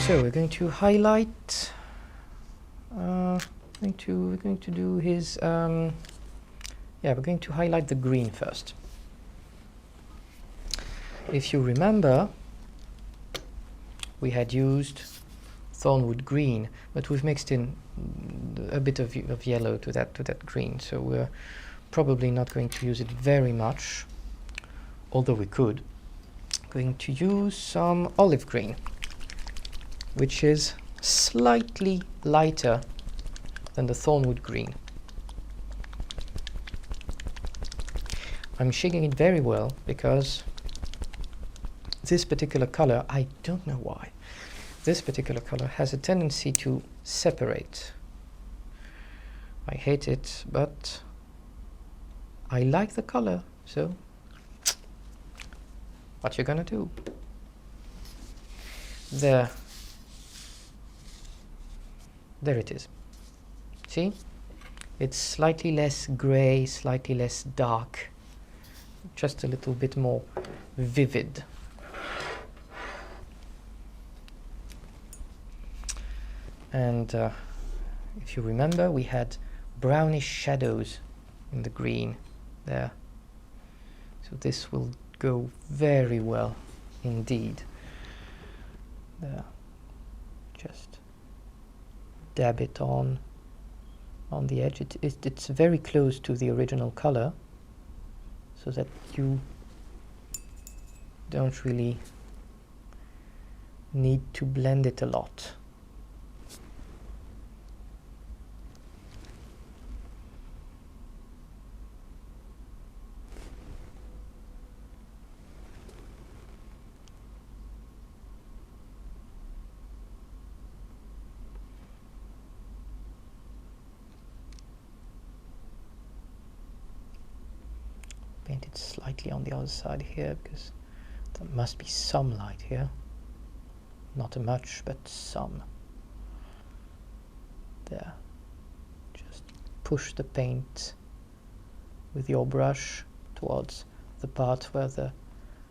So we're going to highlight. We're going to do his. Yeah, we're going to highlight the green first. If you remember, we had used Thornwood green, but we've mixed in a bit of yellow to that green, so we're probably not going to use it very much, although we could. Going to use some olive green, which is slightly lighter than the Thornwood green. I'm shading it very well because this particular color, I don't know why, this particular color has a tendency to separate. I hate it, but I like the color, so what you gonna do? There it is. See? It's slightly less gray, slightly less dark, just a little bit more vivid. And if you remember, we had brownish shadows in the green there. So this will go very well indeed. There. Just dab it on the edge. It's very close to the original color, so that you don't really need to blend it a lot. Paint it slightly on the other side here, because there must be some light here. Not much, but some. There. Just push the paint with your brush towards the part where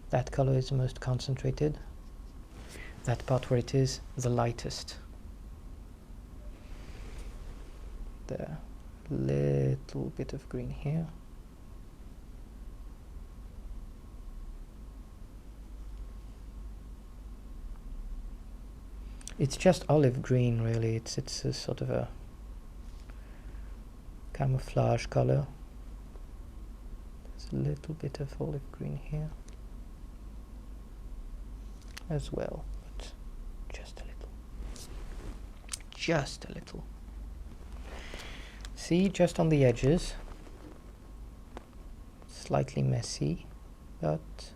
that color is most concentrated. That part where it is the lightest. There. Little bit of green here. It's just olive green, really. It's a sort of a camouflage color. There's a little bit of olive green here as well, but just a little. Just a little. See, just on the edges. Slightly messy, but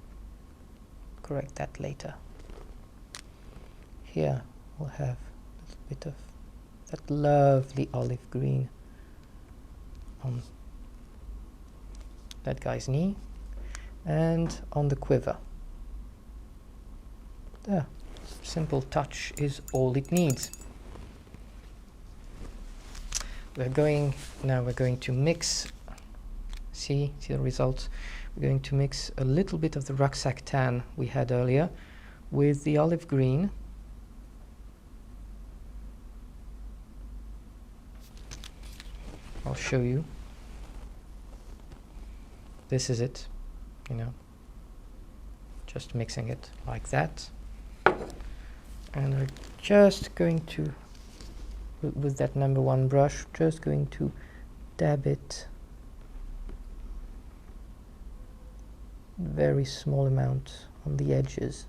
correct that later. Here we'll have a little bit of that lovely olive green on that guy's knee and on the quiver. There, simple touch is all it needs. We're going to mix, see the results. We're going to mix a little bit of the rucksack tan we had earlier with the olive green. I'll show you. This is it, you know, just mixing it like that. And we're just going to, with that number 1 brush, just going to dab it very small amount on the edges.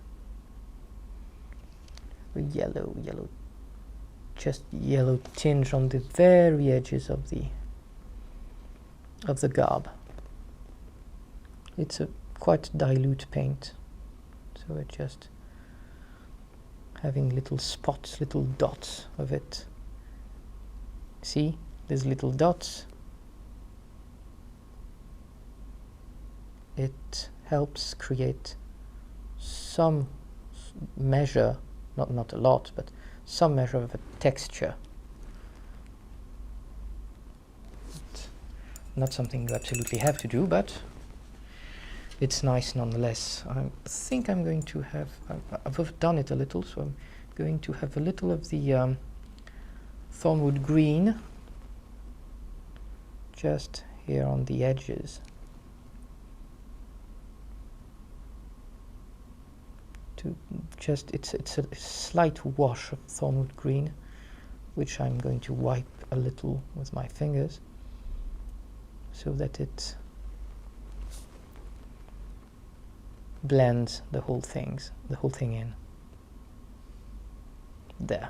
A yellow, just yellow tinge on the very edges of the garb. It's a quite dilute paint, so we're just having little spots, little dots of it. See, these little dots? It helps create some measure, not a lot, but some measure of a texture. Not something you absolutely have to do, but it's nice nonetheless. I think I'm going to have, I've done it a little, so I'm going to have a little of the thornwood green just here on the edges. It's a slight wash of thornwood green, which I'm going to wipe a little with my fingers so that it blends the whole thing in. There.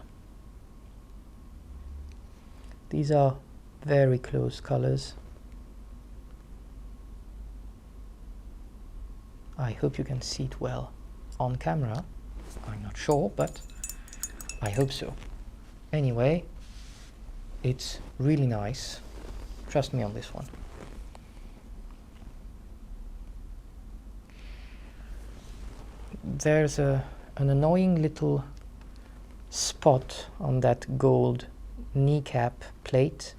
These are very close colors. I hope you can see it well on camera. I'm not sure, but I hope so. Anyway, it's really nice. Trust me on this one. There's an annoying little spot on that gold kneecap plate,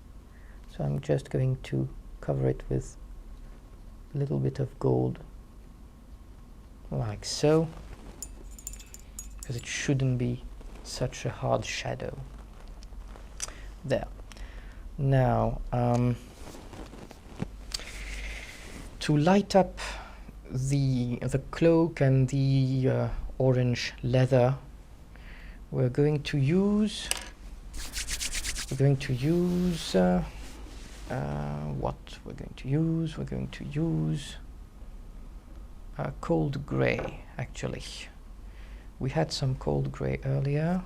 so I'm just going to cover it with a little bit of gold, like so, because it shouldn't be such a hard shadow. There. Now, to light up the cloak and the orange leather, we're going to use what we're going to use. We're going to use cold grey. Actually, we had some cold grey earlier.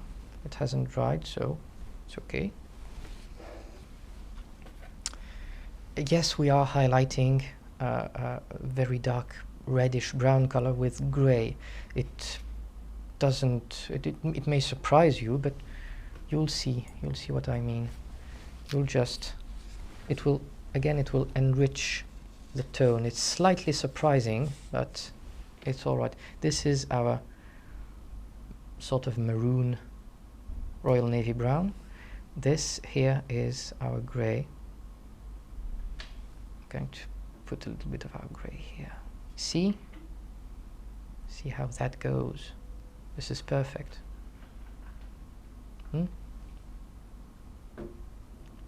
It hasn't dried, so it's okay. Yes, we are highlighting a very dark reddish brown color with grey. It may surprise you, but you'll see what I mean. It will enrich the tone. It's slightly surprising, but it's all right. This is our sort of maroon Royal Navy brown. This here is our grey. I'm going to put a little bit of our grey here. See how that goes. This is perfect.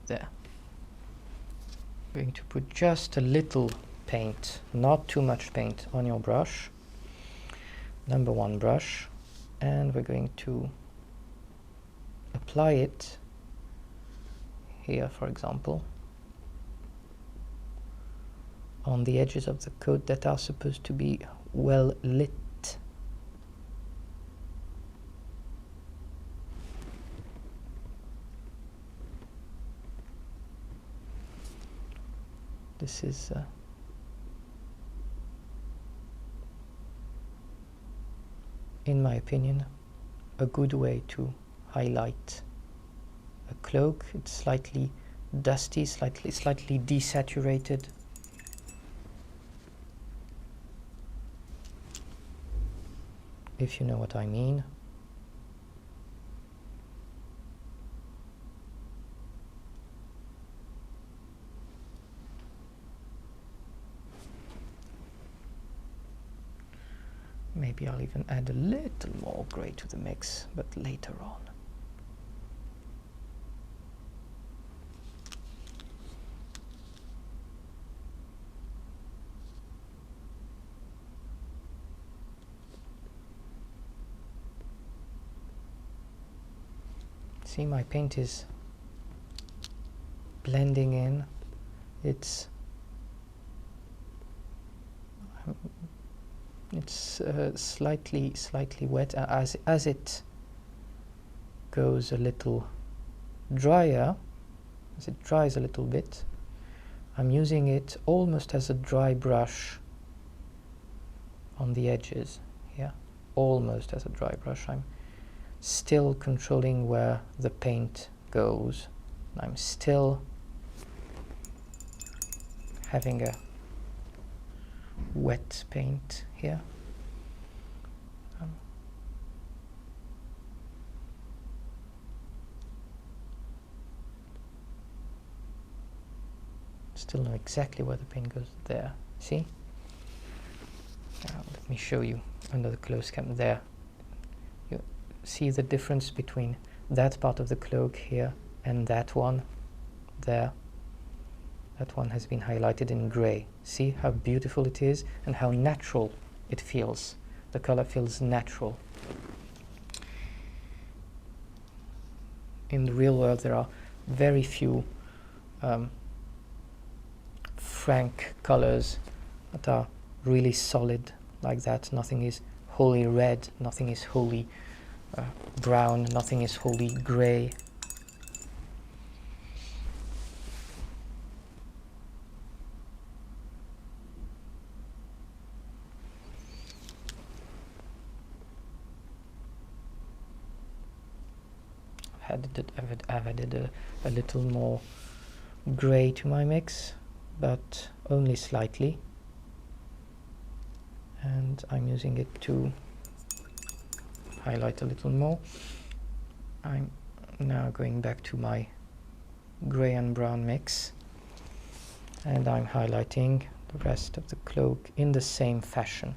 There. I'm going to put just a little paint, not too much paint, on your brush, number 1 brush, and we're going to apply it here, for example, on the edges of the coat that are supposed to be well lit. This is in my opinion a good way to highlight a cloak. It's slightly dusty, slightly desaturated. If you know what I mean. Maybe I'll even add a little more grey to the mix, but later on. See, my paint is blending in. It's slightly wet. As it goes a little drier, as it dries a little bit, I'm using it almost as a dry brush on the edges. Yeah, almost as a dry brush. I'm still controlling where the paint goes. I'm still having a wet paint here. Still know exactly where the paint goes there. See? Now let me show you under the close cam there. see the difference between that part of the cloak here and that one there? That one has been highlighted in grey. See how beautiful it is and how natural it feels. The color feels natural. In the real world there are very few frank colors that are really solid like that. Nothing is wholly red, nothing is wholly brown, nothing is wholly grey. I've added a little more grey to my mix, but only slightly, and I'm using it to highlight a little more. I'm now going back to my grey and brown mix, and I'm highlighting the rest of the cloak in the same fashion.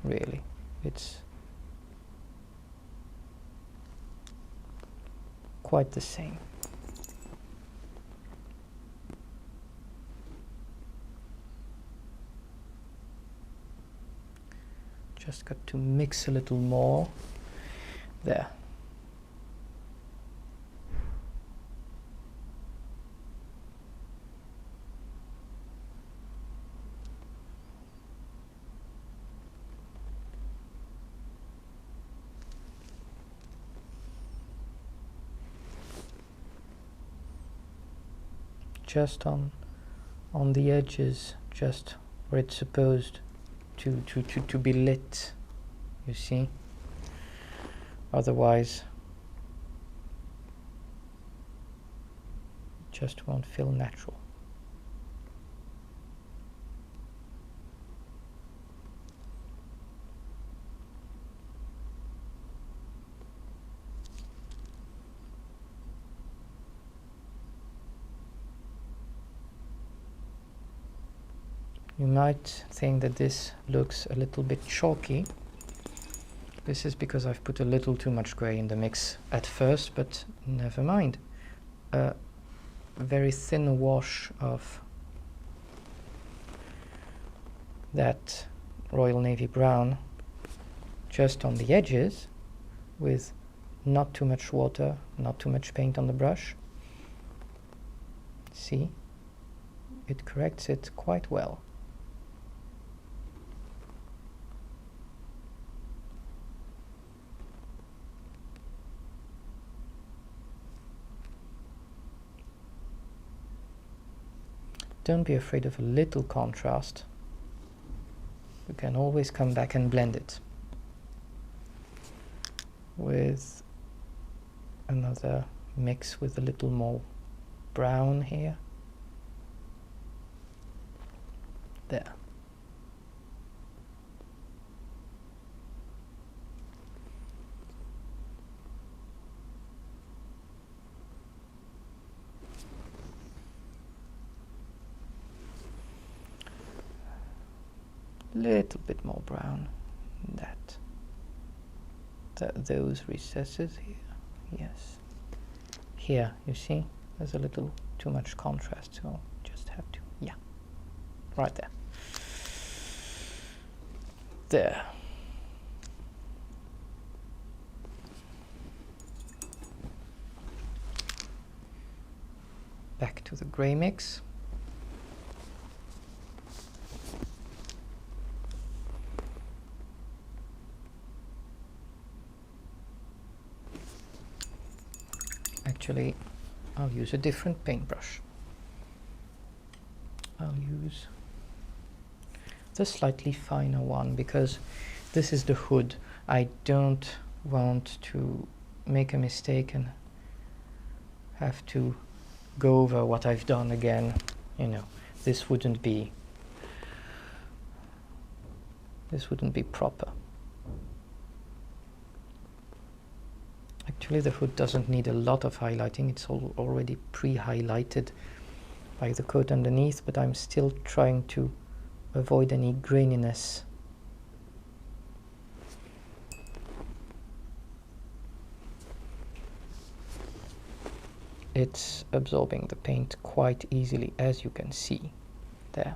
Really, it's quite the same. Just got to mix a little more there. Just on the edges, just where it's supposed to be lit, you see. Otherwise it just won't feel natural. You might think that this looks a little bit chalky. This is because I've put a little too much grey in the mix at first, but never mind. A very thin wash of that Royal Navy brown just on the edges, with not too much water, not too much paint on the brush. See? It corrects it quite well. Don't be afraid of a little contrast. You can always come back and blend it with another mix with a little more brown here. There. Little bit more brown in that. Those recesses here. Yes. Here, you see, there's a little too much contrast, so just have to, yeah, right there. There. Back to the grey mix. Actually, I'll use a different paintbrush. I'll use the slightly finer one because this is the hood. I don't want to make a mistake and have to go over what I've done again. You know, this wouldn't be proper. Actually, the hood doesn't need a lot of highlighting. It's already pre-highlighted by the coat underneath, but I'm still trying to avoid any graininess. it's absorbing the paint quite easily, as you can see there.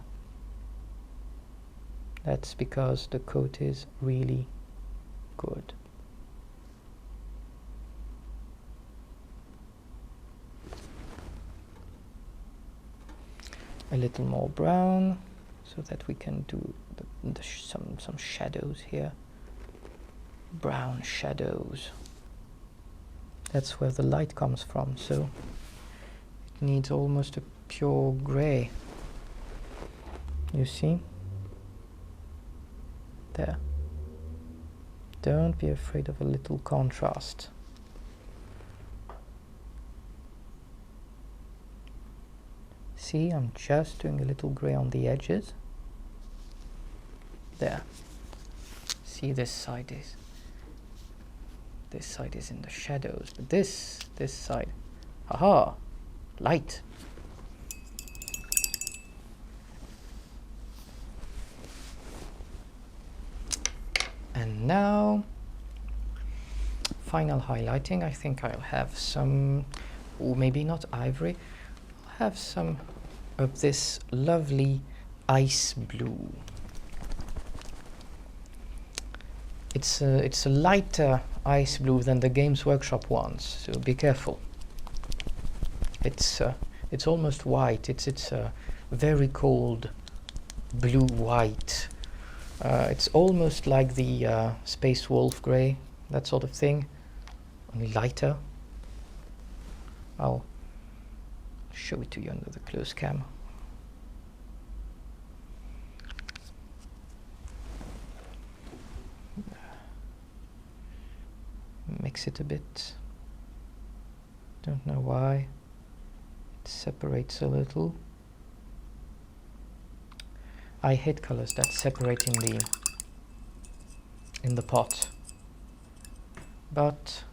That's because the coat is really good. A little more brown so that we can do some shadows here. Brown shadows. That's where the light comes from, so it needs almost a pure gray. You see? There. Don't be afraid of a little contrast. See, I'm just doing a little gray on the edges. There. See, this side is in the shadows, but this side, aha, light. And now, final highlighting. I think I'll have some, or maybe not ivory, I'll have some of this lovely ice blue. It's a lighter ice blue than the Games Workshop ones, so be careful. It's almost white. It's a very cold blue white. It's almost like the Space Wolf grey, that sort of thing, only lighter. I'll show it to you under the close cam. Mix it a bit. Don't know why. It separates a little. I hate colors that separate in the pot. But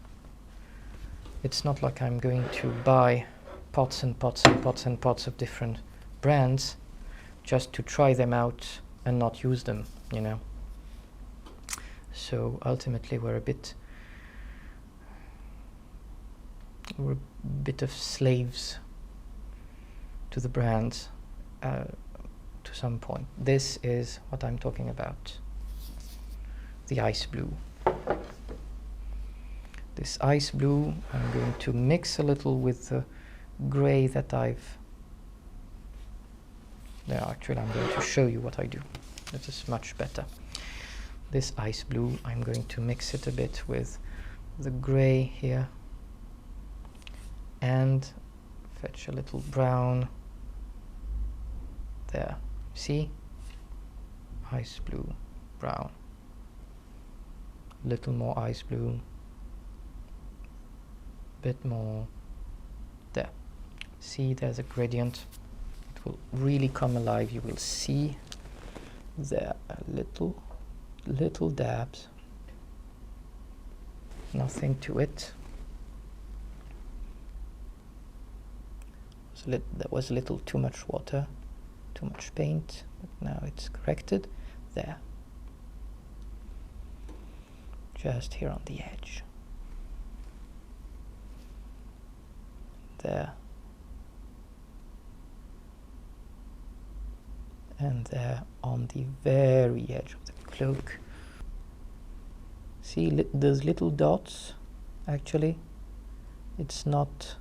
it's not like I'm going to buy pots and pots and pots and pots of different brands just to try them out and not use them, you know. So ultimately we're a bit of slaves to the brands to some point. This is what I'm talking about. The ice blue. This ice blue I'm going to mix a little with the grey that I've... No, actually I'm going to show you what I do. That is much better. This ice blue, I'm going to mix it a bit with the grey here and fetch a little brown there. See? Ice blue, brown. Little more ice blue. Bit more. There. See, there's a gradient. It will really come alive. You will see there a little dabs. Nothing to it. There was a little too much water, too much paint, but now it's corrected. There. Just here on the edge. There. And there on the very edge of the cloak. See those little dots? Actually, it's not...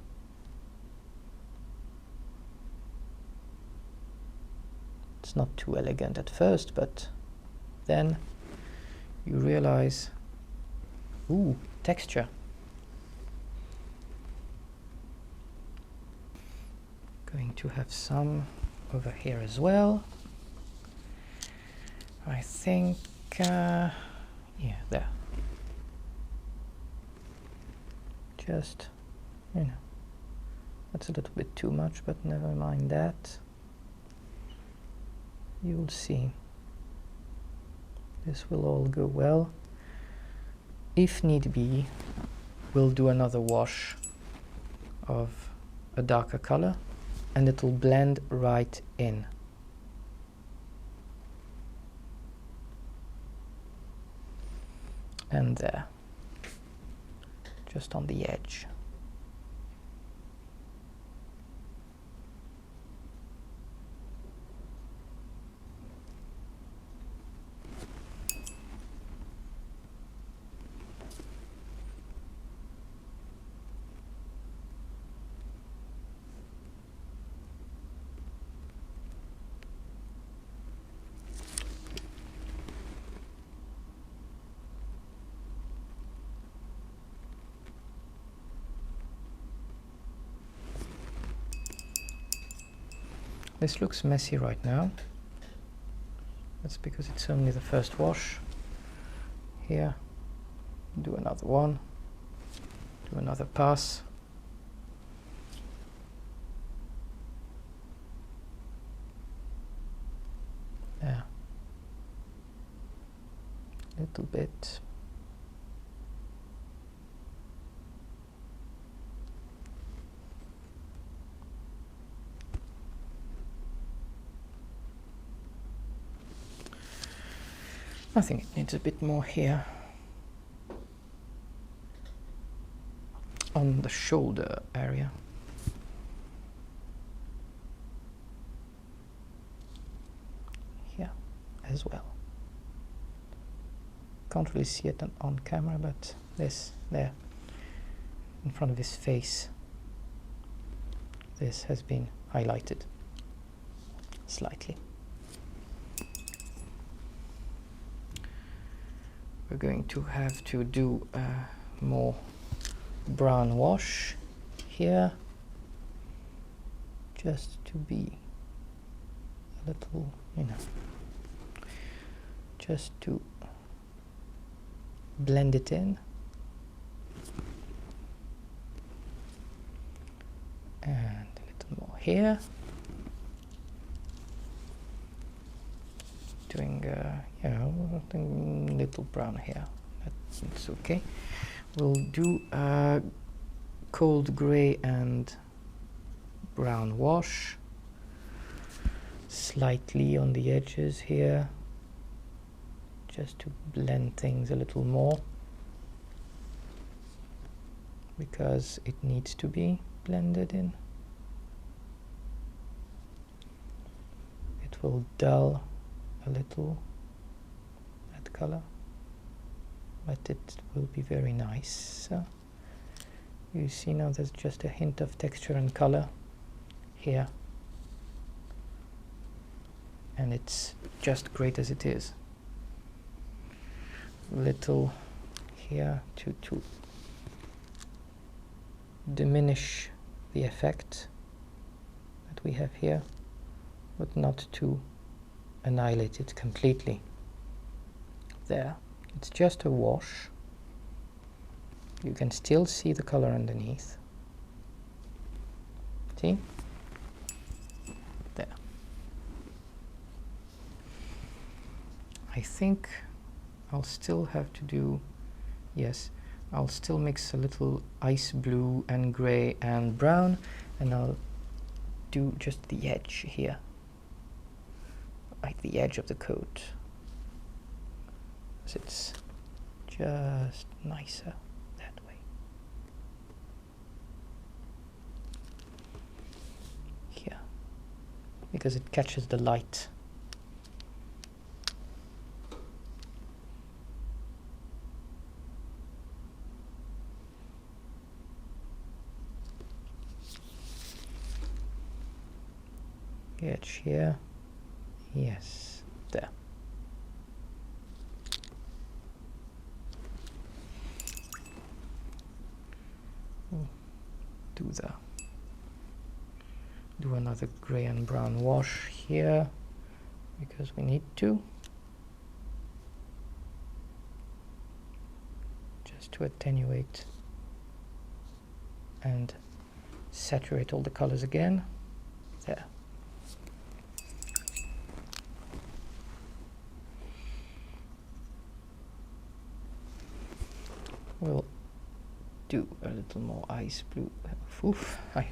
It's not too elegant at first, but then you realize, ooh, texture. Going to have some over here as well. I think, yeah, there. Just, you know, that's a little bit too much, but never mind that. You'll see. This will all go well. If need be, we'll do another wash of a darker color and it'll blend right in. And there, just on the edge. This looks messy right now. That's because it's only the first wash. Here, do another one, do another pass. There. Little bit. I think it needs a bit more here on the shoulder area. Here as well. Can't really see it on camera, but this there in front of his face, this has been highlighted slightly. We're going to have to do more brown wash here, just to be a little, you know, just to blend it in. And a little more here. Doing, you know, a little brown here. That's okay. We'll do cold gray and brown wash slightly on the edges here, just to blend things a little more, because it needs to be blended in. It will dull a little that color, but it will be very nice. So you see now there's just a hint of texture and color here, and it's just great as it is. Little here to diminish the effect that we have here, but not to annihilate it completely. There, it's just a wash. You can still see the color underneath. See? There. I think I'll still have to do, yes, I'll still mix a little ice blue and gray and brown, and I'll do just the edge here, like the edge of the coat, so it's just nicer that way. Here, because it catches the light. Edge here, yes, there. Do another gray and brown wash here, because we need to, just to attenuate and saturate all the colors again. There. We'll do a little more ice blue. Oof, I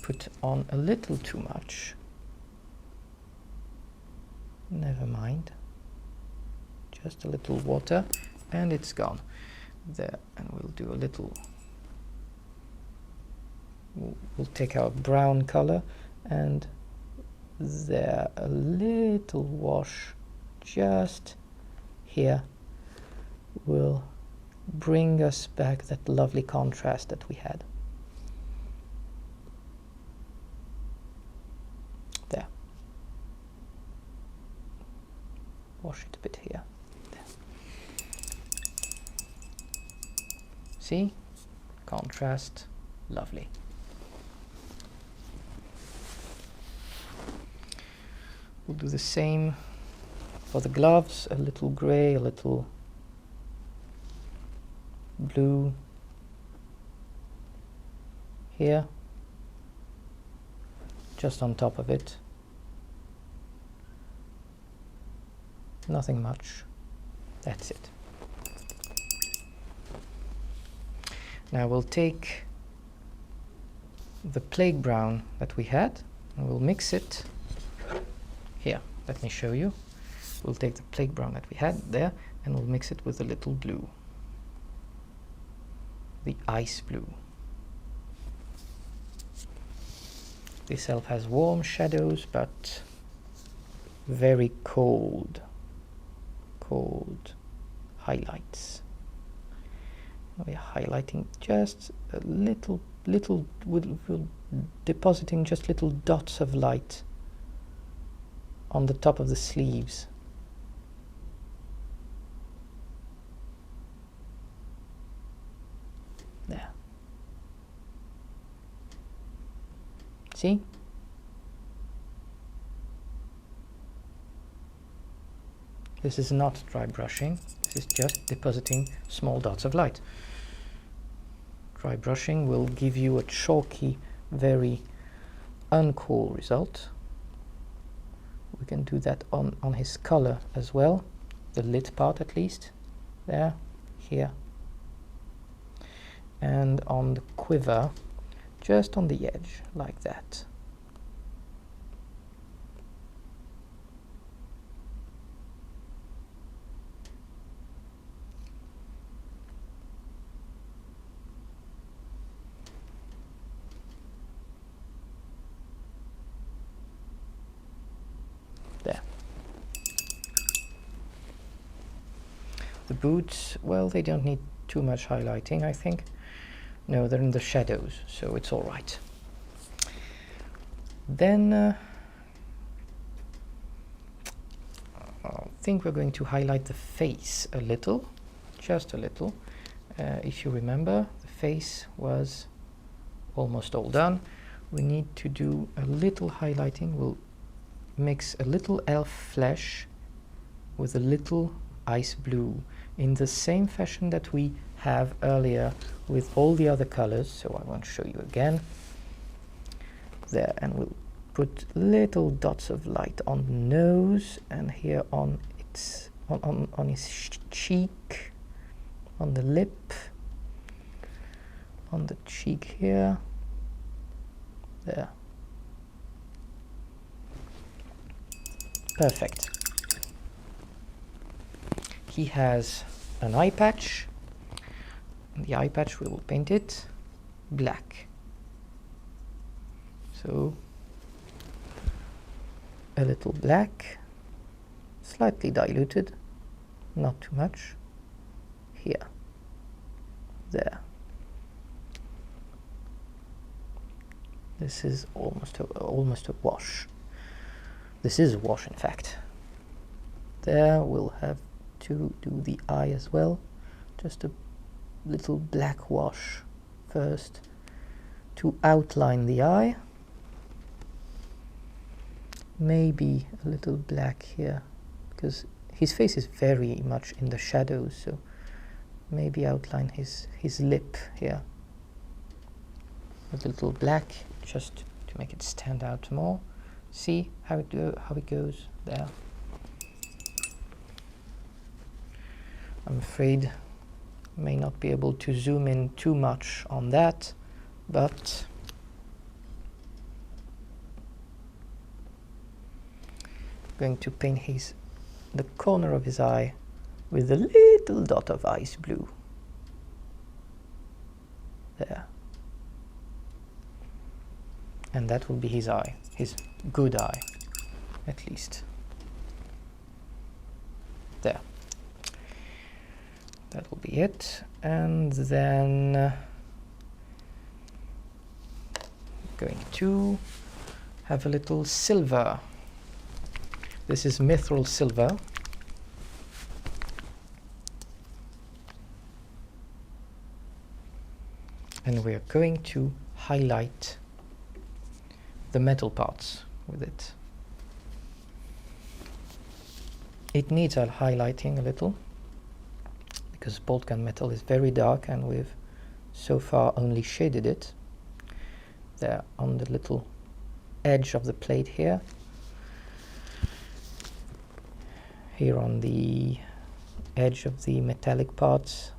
put on a little too much. Never mind. Just a little water and it's gone. There, and we'll do a little, we'll take our brown color and there, a little wash just here will bring us back that lovely contrast that we had. There. Wash it a bit here. There. See? Contrast. Lovely. We'll do the same for the gloves, a little grey, a little blue here, just on top of it. Nothing much. That's it. Now we'll take the plague brown that we had and we'll mix it. Here, let me show you. We'll take the plague brown that we had there and we'll mix it with a little blue. The ice blue. This elf has warm shadows but very cold highlights. We're highlighting just a little, we're depositing just little dots of light on the top of the sleeves. There. See? This is not dry brushing, this is just depositing small dots of light. Dry brushing will give you a chalky, very uncool result. We can do that on his collar as well, the lid part at least, there, here. And on the quiver, just on the edge, like that. There. The boots, well, they don't need too much highlighting, I think. No, they're in the shadows, so it's all right. Then I think we're going to highlight the face a little, just a little. If you remember, the face was almost all done. We need to do a little highlighting. We'll mix a little elf flesh with a little ice blue in the same fashion that we have earlier with all the other colors, so I won't show you again. There, and we'll put little dots of light on the nose and here on its on his cheek, on the lip, on the cheek here. There. Perfect. He has an eye patch. The eye patch, we will paint it black. So a little black, slightly diluted, not too much. Here, there. This is almost a wash. This is a wash, in fact. There, we'll have to do the eye as well. Just a little black wash first to outline the eye. Maybe a little black here, because his face is very much in the shadows, so maybe outline his lip here with a little black, just to make it stand out more. See how it goes there. I'm afraid may not be able to zoom in too much on that, but I'm going to paint the corner of his eye with a little dot of ice blue. There. And that will be his eye, his good eye, at least. There. That will be it. And then going to have a little silver. This is mithril silver. And we are going to highlight the metal parts with it. It needs a highlighting a little, because bolt gun metal is very dark and we've so far only shaded it there on the little edge of the plate here. Here on the edge of the metallic parts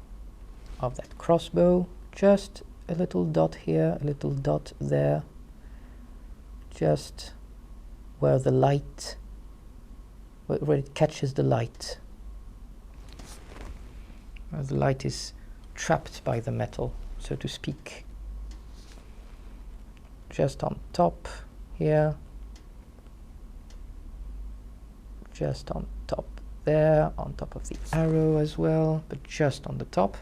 of that crossbow, just a little dot here, a little dot there, just where the light, where it catches the light, where the light is trapped by the metal, so to speak. Just on top here, just on top there, on top of the arrow as well, but just on the top.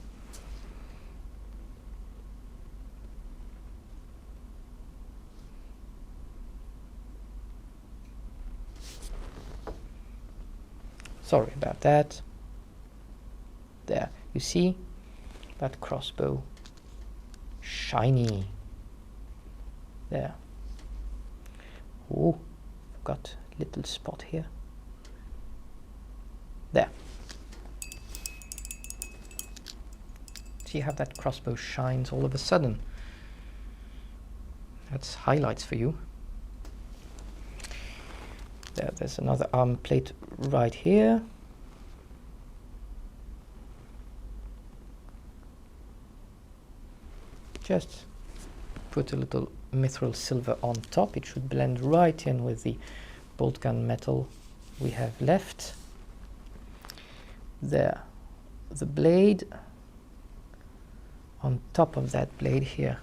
Sorry about that. There, you see that crossbow, shiny. There. Oh, got a little spot here. There. See how that crossbow shines all of a sudden? That's highlights for you. There's another armor plate right here. Just put a little mithril silver on top. It should blend right in with the bolt gun metal we have left. There. The blade, on top of that blade here,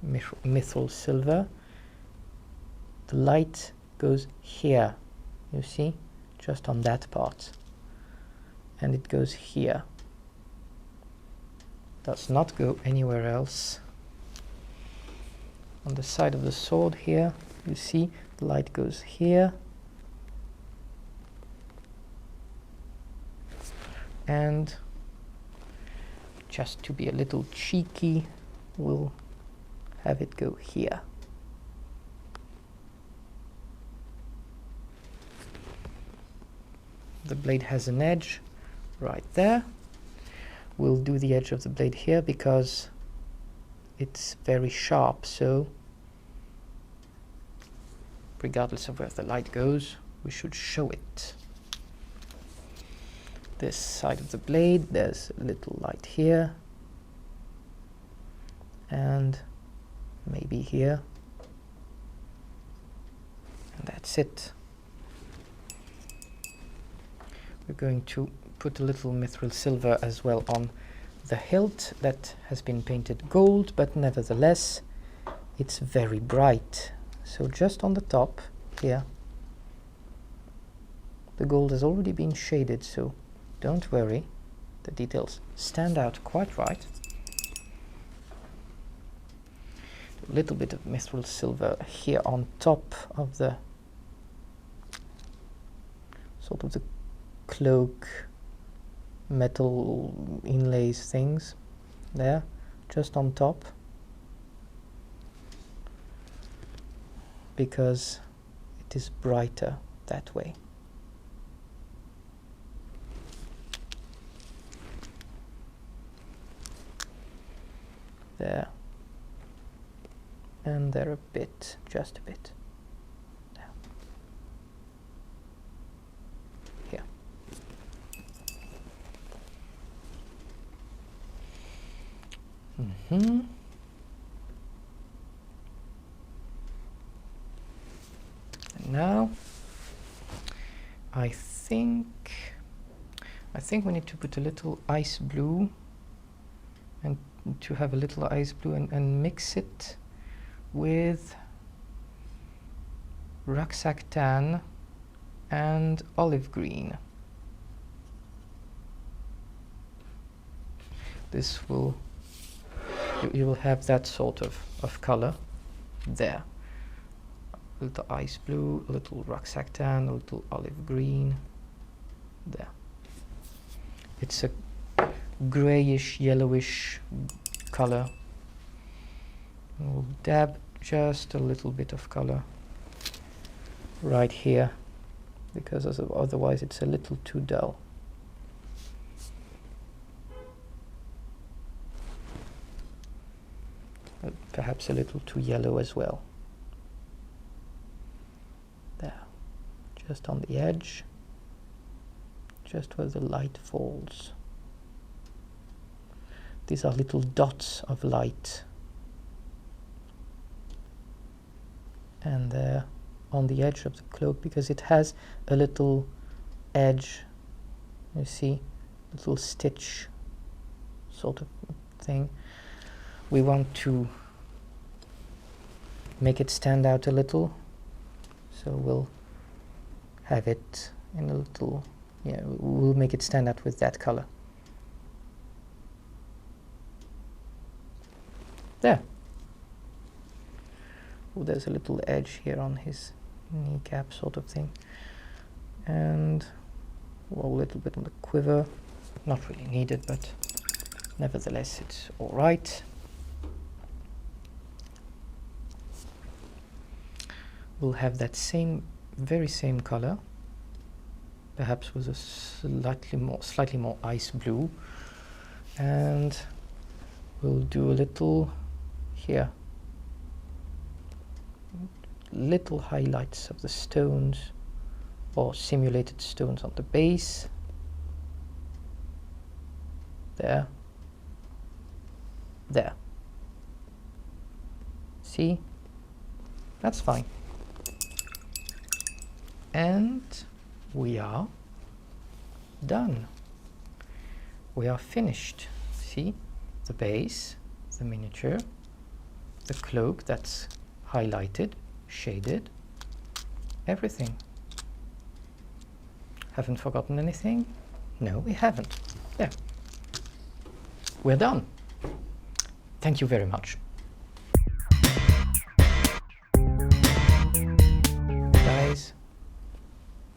mithril silver. The light goes here, you see, just on that part, and it goes here, does not go anywhere else. On the side of the sword here, you see the light goes here, and just to be a little cheeky, we'll have it go here. The blade has an edge right there. We'll do the edge of the blade here because it's very sharp, so regardless of where the light goes, we should show it. This side of the blade, there's a little light here, and maybe here, and that's it. We're going to put a little mithril silver as well on the hilt that has been painted gold, but nevertheless it's very bright. So just on the top here, the gold has already been shaded, so don't worry, the details stand out quite right. A little bit of mithril silver here on top of the sort of the cloak metal inlays things there, just on top, because it is brighter that way. There, and there a bit, just a bit. There. Here. And now I think we need to put a little ice blue, and to have a little ice blue and mix it with rucksack tan and olive green. This will, you will have that sort of color there. A little ice blue, a little rucksack tan, a little olive green there. It's a grayish, yellowish color. We'll dab just a little bit of color right here because otherwise it's a little too dull. Perhaps a little too yellow as well. There, just on the edge, just where the light falls. These are little dots of light. And there on the edge of the cloak, because it has a little edge, you see, little stitch sort of thing. We want to make it stand out a little, so we'll have it in a little, yeah, we'll make it stand out with that color. There. Oh, there's a little edge here on his kneecap sort of thing. And well, a little bit on the quiver. Not really needed, but nevertheless it's all right. We'll have that very same color, perhaps with a slightly more ice blue, and we'll do a little here, little highlights of the stones or simulated stones on the base. There. There. See? That's fine. And we are done. We are finished. See? The base, the miniature, the cloak that's highlighted, shaded, everything. Haven't forgotten anything? No, we haven't. There. We're done. Thank you very much. Guys,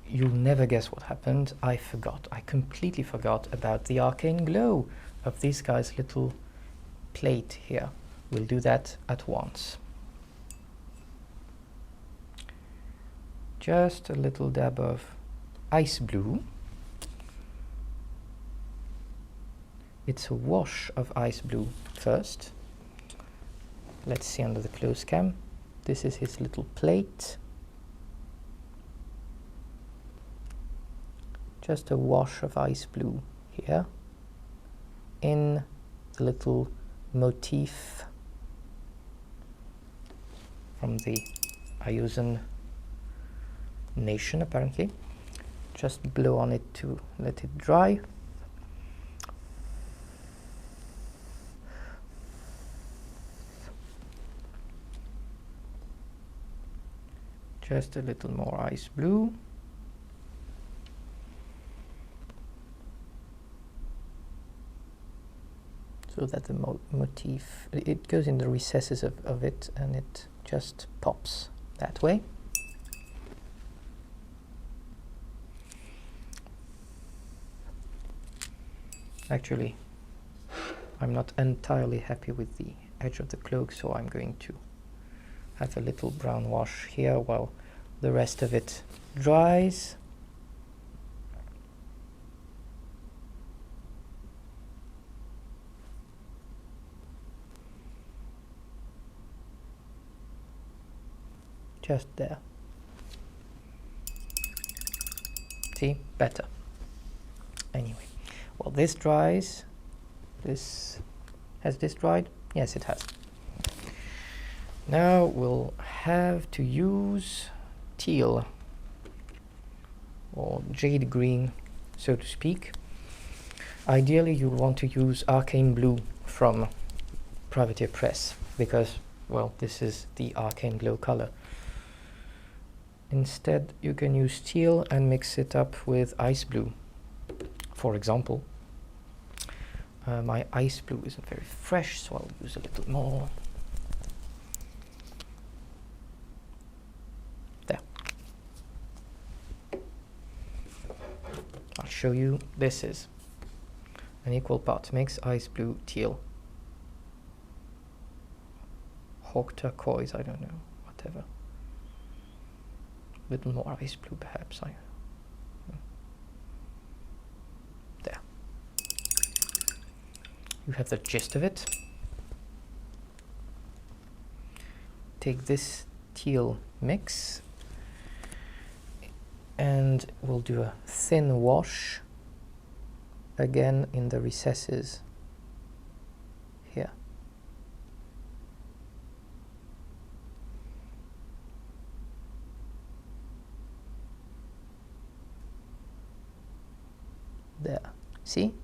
you'll never guess what happened. I forgot. I completely forgot about the Arcane Glow of this guy's little plate here. We'll do that at once. Just a little dab of ice blue. It's a wash of ice blue first. Let's see under the close cam. This is his little plate. Just a wash of ice blue here in the little motif from the Ayusan nation, apparently. Just blow on it to let it dry. Just a little more ice blue. So that the motif, it goes in the recesses of it, and it just pops that way. Actually, I'm not entirely happy with the edge of the cloak, so I'm going to have a little brown wash here while the rest of it dries. Just there. See? Better. Anyway, well, this dries. Has this dried? Yes, it has. Now we'll have to use teal or jade green, so to speak. Ideally, you'll want to use Arcane Blue from Privateer Press because, well, this is the Arcane Glow color. Instead, you can use teal and mix it up with ice blue. For example, my ice blue isn't very fresh, so I'll use a little more. There. I'll show you. This is an equal part mix, ice blue, teal. Hawk turquoise, I don't know, whatever. Little more ice blue perhaps, you have the gist of it. Take this teal mix and we'll do a thin wash again in the recesses here. There, see?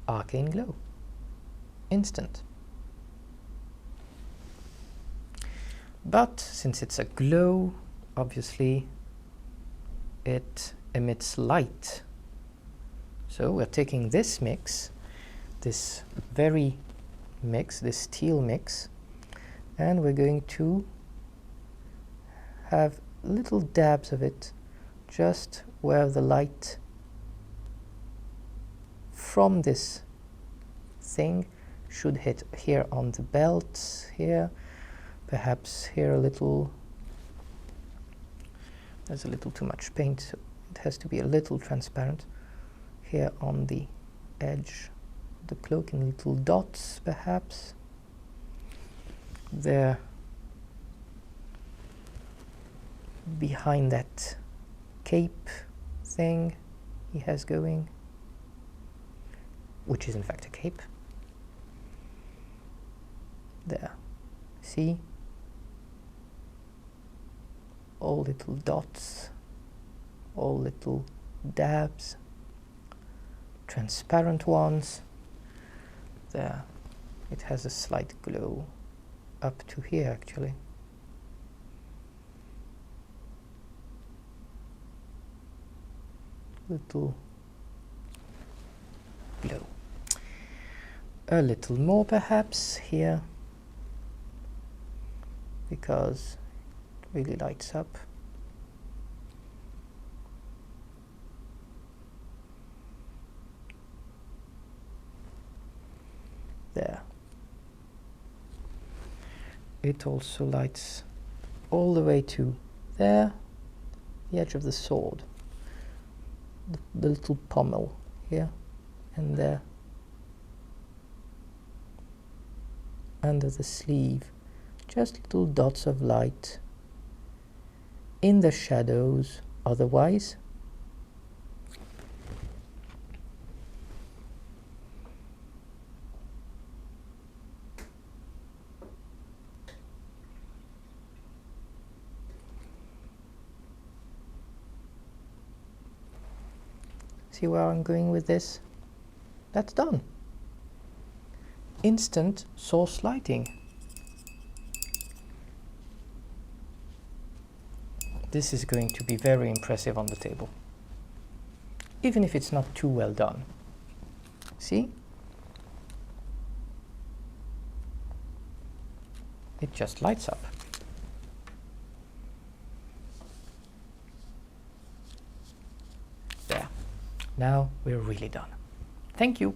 Arcane Glow, instant. But since it's a glow, obviously it emits light. So we're taking this mix, this very mix, this teal mix, and we're going to have little dabs of it just where the light from this thing should hit, here on the belt, here, perhaps here a little. There's a little too much paint, so it has to be a little transparent. Here on the edge of the cloak in little dots, perhaps. There, behind that cape thing he has going, which is in fact a cape. There, see? All little dots, all little dabs, transparent ones. There, it has a slight glow up to here actually. Little glow. A little more perhaps here, because it really lights up. There. It also lights all the way to there, the edge of the sword, the little pommel here and there, under the sleeve, just little dots of light in the shadows otherwise. See where I'm going with this? That's done. Instant source lighting. This is going to be very impressive on the table, even if it's not too well done. See? It just lights up. There. Now we're really done. Thank you.